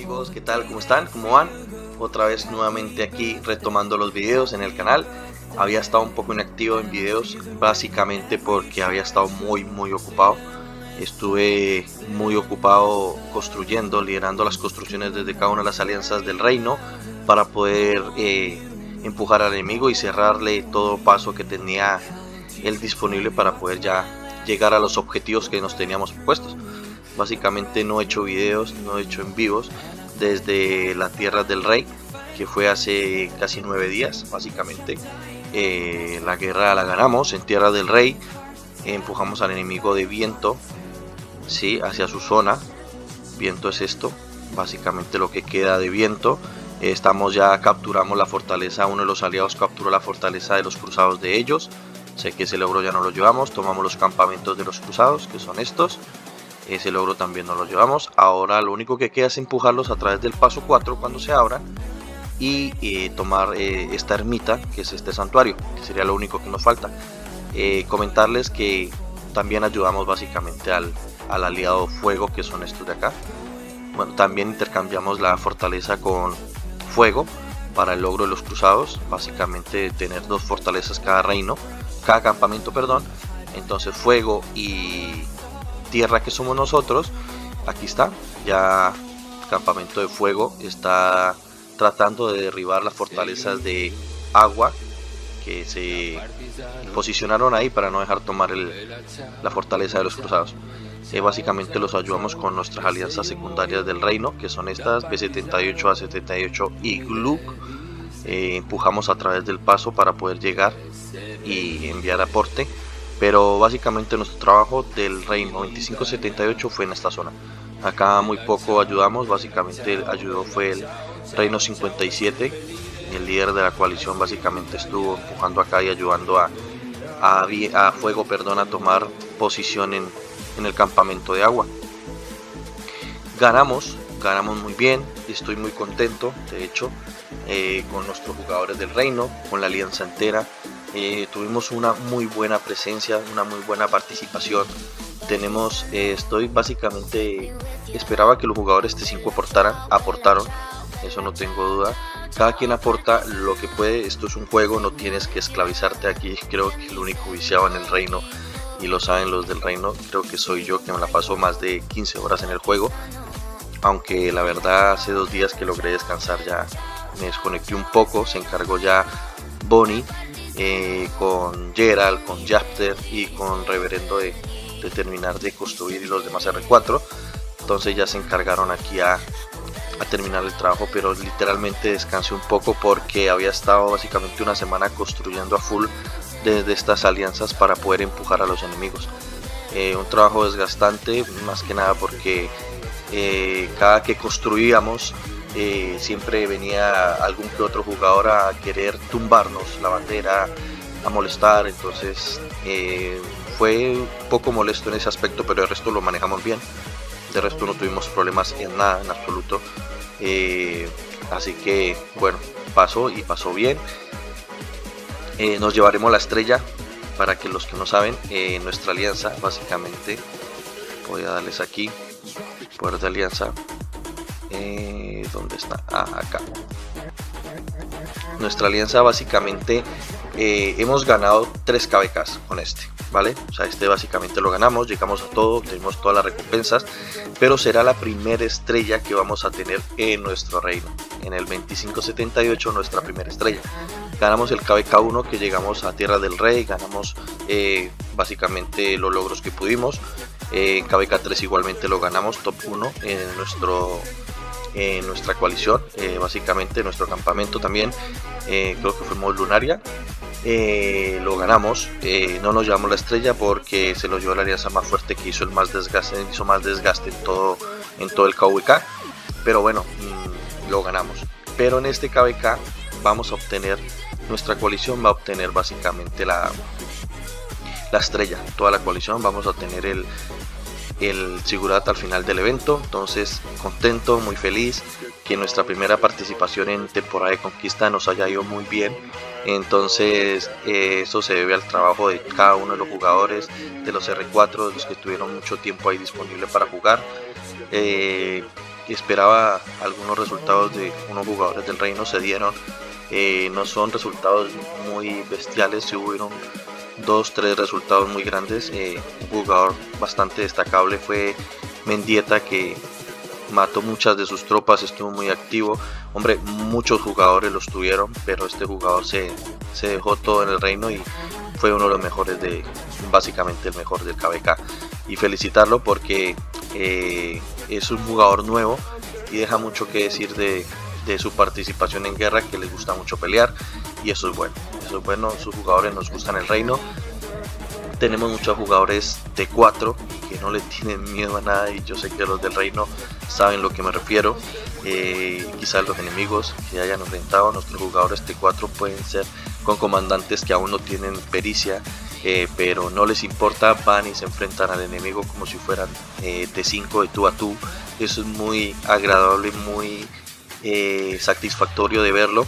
amigos, ¿qué tal? ¿Cómo están? ¿Cómo van? Otra vez nuevamente aquí retomando los videos en el canal. Había estado un poco inactivo en videos básicamente porque había estado muy ocupado. Estuve muy ocupado construyendo, liderando las construcciones desde cada una de las alianzas del reino para poder empujar al enemigo y cerrarle todo paso que tenía él disponible para poder ya llegar a los objetivos que nos teníamos propuestos. Básicamente no he hecho videos, no he hecho en vivos desde la Tierra del Rey, que fue hace casi 9 días básicamente. La guerra la ganamos en Tierra del Rey, empujamos al enemigo de viento, ¿sí? Hacia su zona. Viento es esto, básicamente lo que queda de viento. Estamos ya, capturamos la fortaleza, uno de los aliados capturó la fortaleza de los cruzados de ellos. Sé que ese logro ya no lo llevamos, tomamos los campamentos de los cruzados, que son estos. Ese logro también nos lo llevamos. Ahora lo único que queda es empujarlos a través del paso 4 cuando se abran y tomar esta ermita, que es este santuario, que sería lo único que nos falta. Comentarles que también ayudamos básicamente al aliado fuego, que son estos de acá. Bueno, también intercambiamos la fortaleza con fuego para el logro de los cruzados, básicamente tener dos fortalezas cada campamento, perdón. Entonces fuego y tierra, que somos nosotros. Aquí está, ya el campamento de fuego está tratando de derribar las fortalezas de agua que se posicionaron ahí para no dejar tomar la fortaleza de los cruzados. Básicamente los ayudamos con nuestras alianzas secundarias del reino, que son estas B78, A78 y Gluk. Empujamos a través del paso para poder llegar y enviar aporte, pero básicamente nuestro trabajo del reino 2578 fue en esta zona. Acá muy poco ayudamos, básicamente el ayudó fue el reino 57, el líder de la coalición básicamente estuvo empujando acá y ayudando a fuego, perdón, a tomar posición en el campamento de agua. Ganamos muy bien, estoy muy contento, de hecho, con nuestros jugadores del reino, con la alianza entera. Tuvimos una muy buena presencia, una muy buena participación. Estoy básicamente, esperaba que los jugadores T5 aportaron, eso no tengo duda. Cada quien aporta lo que puede, esto es un juego, no tienes que esclavizarte aquí. Creo que el único viciado en el reino, y lo saben los del reino, creo que soy yo, que me la paso más de 15 horas en el juego. Aunque la verdad hace 2 días que logré descansar, ya me desconecté un poco, se encargó ya Bonnie, con Gerald, con Japter y con Reverendo de terminar de construir, y los demás R4. Entonces ya se encargaron aquí a terminar el trabajo, pero literalmente descansé un poco porque había estado básicamente una semana construyendo a full desde estas alianzas para poder empujar a los enemigos. Un trabajo desgastante, más que nada porque cada que construíamos siempre venía algún que otro jugador a querer tumbarnos la bandera, a molestar. Entonces fue un poco molesto en ese aspecto, pero el resto lo manejamos bien. De resto no tuvimos problemas en nada, en absoluto. Así que bueno, pasó bien. Nos llevaremos la estrella, para que los que no saben, nuestra alianza básicamente, voy a darles aquí, poder de alianza, ¿dónde está? Acá. Nuestra alianza básicamente, hemos ganado 3 KVKs con este, ¿vale? O sea, este básicamente lo ganamos, llegamos a todo, tenemos todas las recompensas, pero será la primera estrella que vamos a tener en nuestro reino. En el 2578 nuestra primera estrella. Ganamos el KVK1, que llegamos a Tierra del Rey, ganamos básicamente los logros que pudimos. KVK3 igualmente lo ganamos, top 1 en nuestra coalición, básicamente nuestro campamento también, creo que fuimos Lunaria. Lo ganamos, no nos llevamos la estrella porque se lo llevó la alianza más fuerte, que hizo más desgaste en todo el KVK, pero bueno, lo ganamos. Pero en este KVK vamos a obtener, nuestra coalición va a obtener básicamente la estrella, toda la coalición vamos a obtener el Sigurat al final del evento. Entonces contento, muy feliz que nuestra primera participación en temporada de conquista nos haya ido muy bien. Entonces eso se debe al trabajo de cada uno de los jugadores, de los R4, de los que tuvieron mucho tiempo ahí disponible para jugar. esperaba algunos resultados de unos jugadores del reino, se dieron. No son resultados muy bestiales, si hubieron 2-3 resultados muy grandes. Un jugador bastante destacable fue Mendieta, que mató muchas de sus tropas, estuvo muy activo. Hombre, muchos jugadores lo estuvieron, pero este jugador se dejó todo en el reino y fue uno de los mejores, básicamente el mejor del KVK. Y felicitarlo porque es un jugador nuevo y deja mucho que decir de su participación en guerra, que les gusta mucho pelear, y eso es bueno. Eso es bueno, sus jugadores nos gustan el reino. Tenemos muchos jugadores T4 que no le tienen miedo a nada, y yo sé que los del reino saben lo que me refiero. Quizás los enemigos que hayan enfrentado, nuestros jugadores T4 pueden ser con comandantes que aún no tienen pericia, pero no les importa, van y se enfrentan al enemigo como si fueran T5 de tú a tú. Eso es muy agradable, muy satisfactorio de verlo.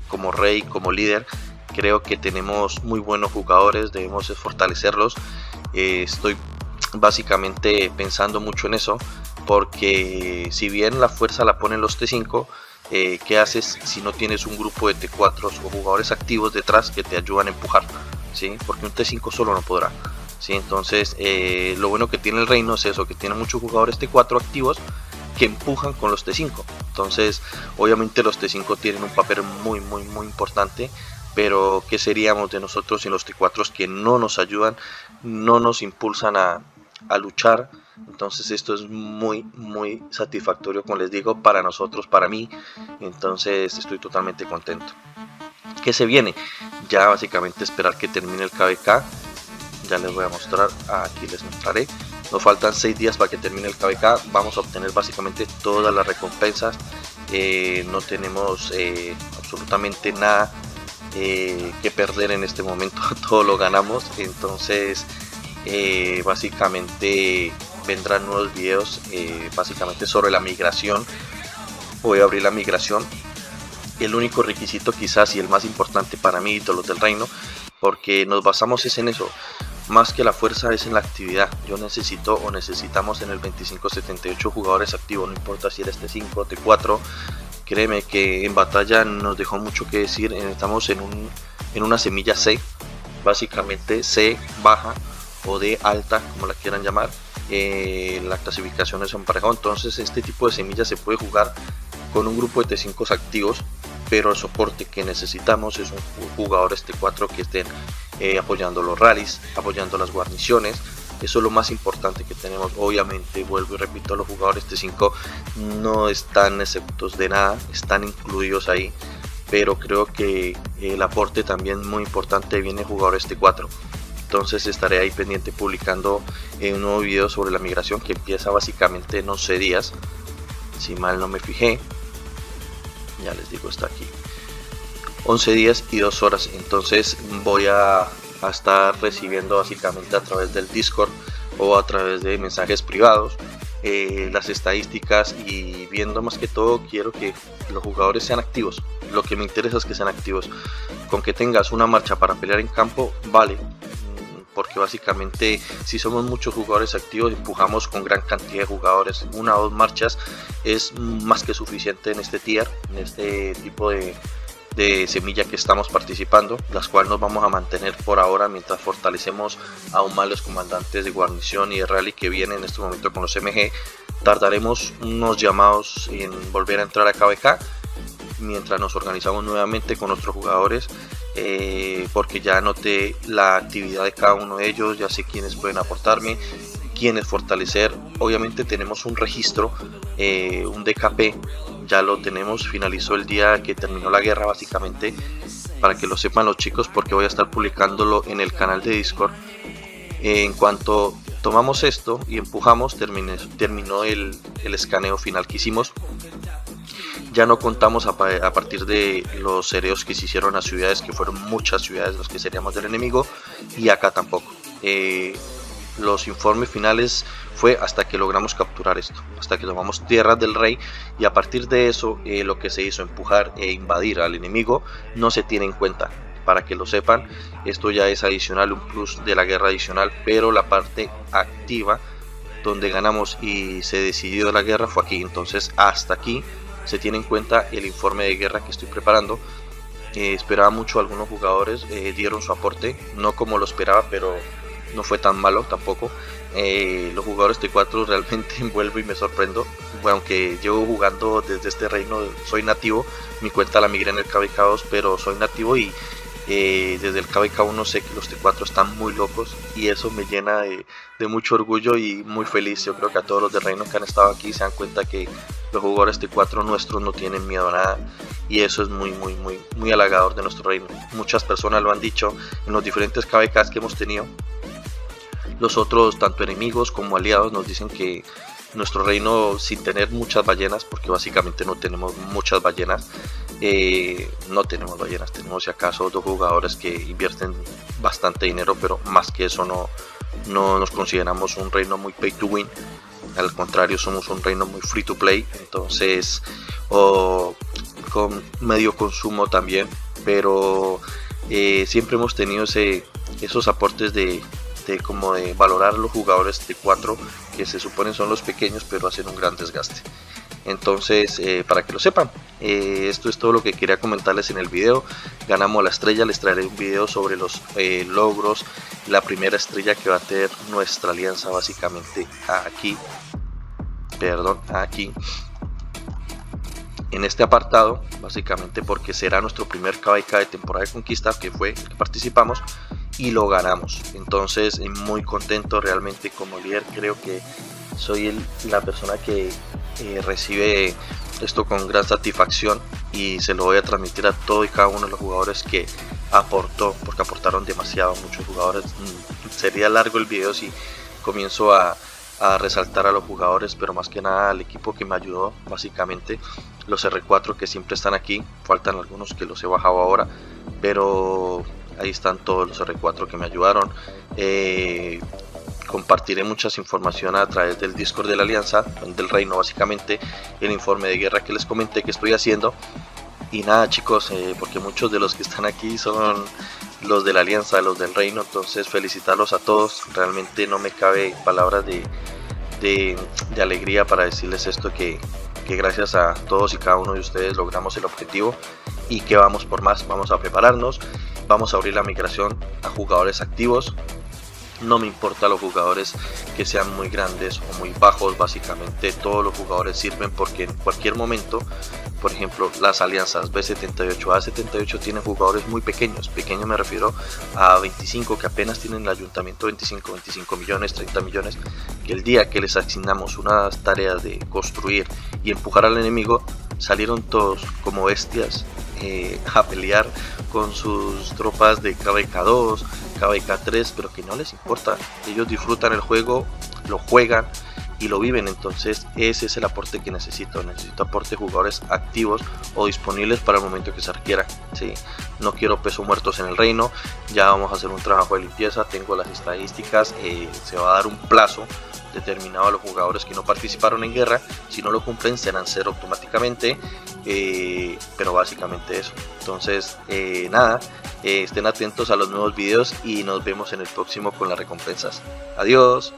Como rey, como líder, creo que tenemos muy buenos jugadores, debemos fortalecerlos. Estoy básicamente pensando mucho en eso, porque si bien la fuerza la ponen los T5, ¿qué haces si no tienes un grupo de T4 o jugadores activos detrás que te ayudan a empujar? ¿Sí? Porque un T5 solo no podrá. ¿Sí? Entonces lo bueno que tiene el reino es eso, que tiene muchos jugadores T4 activos que empujan con los T5. Entonces obviamente los T5 tienen un papel muy importante, pero ¿qué seríamos de nosotros sin los T4 que no nos ayudan, no nos impulsan a luchar? Entonces esto es muy satisfactorio, como les digo, para nosotros, para mí. Entonces estoy totalmente contento. ¿Qué se viene? Ya básicamente esperar que termine el KVK. Ya les voy a mostrar, aquí les mostraré. Nos faltan 6 días para que termine el KVK. Vamos a obtener básicamente todas las recompensas. No tenemos absolutamente nada que perder en este momento. Todo lo ganamos. Entonces básicamente vendrán nuevos videos básicamente sobre la migración. Voy a abrir la migración. El único requisito quizás y el más importante para mí y todos los del reino, porque nos basamos es en eso, más que la fuerza es en la actividad. Yo necesito o necesitamos en el 2578 jugadores activos, no importa si eres T5 o T4. Créeme que en batalla nos dejó mucho que decir. Estamos en una semilla C, básicamente C baja o D alta, como la quieran llamar. La clasificación es emparejado, entonces este tipo de semillas se puede jugar con un grupo de T5 activos, pero el soporte que necesitamos es un jugador T4 que estén apoyando los rallies, apoyando las guarniciones. Eso es lo más importante que tenemos. Obviamente, vuelvo y repito, los jugadores T5 no están exentos de nada, están incluidos ahí, pero creo que el aporte también muy importante viene de jugadores T4. Entonces estaré ahí pendiente publicando un nuevo video sobre la migración que empieza básicamente en 11 días, si mal no me fijé. Ya les digo, está aquí, 11 días y 2 horas. Entonces voy a estar recibiendo básicamente a través del Discord o a través de mensajes privados las estadísticas, y viendo más que todo, quiero que los jugadores sean activos. Lo que me interesa es que sean activos. Con que tengas una marcha para pelear en campo, vale, porque básicamente si somos muchos jugadores activos, empujamos con gran cantidad de jugadores. 1 o 2 marchas es más que suficiente en este tier, en este tipo de semilla que estamos participando, las cuales nos vamos a mantener por ahora mientras fortalecemos aún más los comandantes de guarnición y de rally que vienen en este momento con los MG. Tardaremos unos llamados en volver a entrar a KVK mientras nos organizamos nuevamente con nuestros jugadores, porque ya noté la actividad de cada uno de ellos, ya sé quiénes pueden aportarme, quiénes fortalecer. Obviamente tenemos un registro, un DKP, ya lo tenemos, finalizó el día que terminó la guerra básicamente, para que lo sepan los chicos, porque voy a estar publicándolo en el canal de Discord. En cuanto tomamos esto y empujamos, terminó el escaneo final que hicimos. Ya no contamos a partir de los cereos que se hicieron a ciudades, que fueron muchas ciudades los que seríamos del enemigo, y acá tampoco. Los informes finales fue hasta que logramos capturar esto, hasta que tomamos tierras del rey, y a partir de eso lo que se hizo, empujar e invadir al enemigo, no se tiene en cuenta. Para que lo sepan, esto ya es adicional, un plus de la guerra adicional, pero la parte activa donde ganamos y se decidió la guerra fue aquí. Entonces hasta aquí se tiene en cuenta el informe de guerra que estoy preparando. Esperaba mucho, algunos jugadores dieron su aporte, no como lo esperaba, pero no fue tan malo tampoco. Los jugadores T4 realmente vuelvo y me sorprendo. Bueno, aunque llevo jugando desde este reino, soy nativo, mi cuenta la migré en el KVK2, pero soy nativo y desde el KVK1 sé que los T4 están muy locos y eso me llena de mucho orgullo y muy feliz. Yo creo que a todos los de reino que han estado aquí se dan cuenta que los jugadores T4 nuestros no tienen miedo a nada y eso es muy halagador de nuestro reino. Muchas personas lo han dicho en los diferentes KVKs que hemos tenido. Los otros, tanto enemigos como aliados, nos dicen que nuestro reino, sin tener muchas ballenas, porque básicamente no tenemos muchas ballenas, tenemos si acaso 2 jugadores que invierten bastante dinero, pero más que eso no nos consideramos un reino muy pay to win. Al contrario, somos un reino muy free to play, entonces con medio consumo también, pero siempre hemos tenido esos aportes de valorar a los jugadores de 4 que se suponen son los pequeños pero hacen un gran desgaste. Entonces para que lo sepan, esto es todo lo que quería comentarles en el video. Ganamos la estrella, les traeré un video sobre los logros, la primera estrella que va a tener nuestra alianza básicamente aquí en este apartado, básicamente porque será nuestro primer KVK de temporada de conquista, que fue el que participamos y lo ganamos. Entonces muy contento realmente como líder. Creo que soy la persona que recibe esto con gran satisfacción y se lo voy a transmitir a todo y cada uno de los jugadores que aportó, porque aportaron demasiado, muchos jugadores. Sería largo el video si comienzo a resaltar a los jugadores, pero más que nada al equipo que me ayudó, básicamente los R4 que siempre están aquí. Faltan algunos que los he bajado ahora, pero ahí están todos los R4 que me ayudaron. Compartiré muchas informaciones a través del Discord de la Alianza, del Reino, básicamente el informe de guerra que les comenté que estoy haciendo. Y nada chicos, porque muchos de los que están aquí son los de la Alianza, los del Reino, entonces felicitarlos a todos. Realmente no me cabe palabras de alegría para decirles esto, que gracias a todos y cada uno de ustedes logramos el objetivo y que vamos por más. Vamos a prepararnos, vamos a abrir la migración a jugadores activos. No me importa los jugadores que sean muy grandes o muy bajos, básicamente todos los jugadores sirven, porque en cualquier momento, por ejemplo, las alianzas B78, A78 tienen jugadores muy pequeños. Pequeño me refiero a 25 que apenas tienen el ayuntamiento, 25 millones, 30 millones, que el día que les asignamos una tarea de construir y empujar al enemigo, salieron todos como bestias a pelear con sus tropas de KVK2, KVK3, pero que no les importa. Ellos disfrutan el juego, lo juegan y lo viven. Entonces ese es el aporte que necesito aporte de jugadores activos o disponibles para el momento que se requiera, ¿sí? No quiero pesos muertos en el reino. Ya vamos a hacer un trabajo de limpieza, tengo las estadísticas, se va a dar un plazo determinado a los jugadores que no participaron en guerra. Si no lo cumplen serán 0 automáticamente, pero básicamente eso. Entonces nada, estén atentos a los nuevos videos y nos vemos en el próximo con las recompensas. Adiós.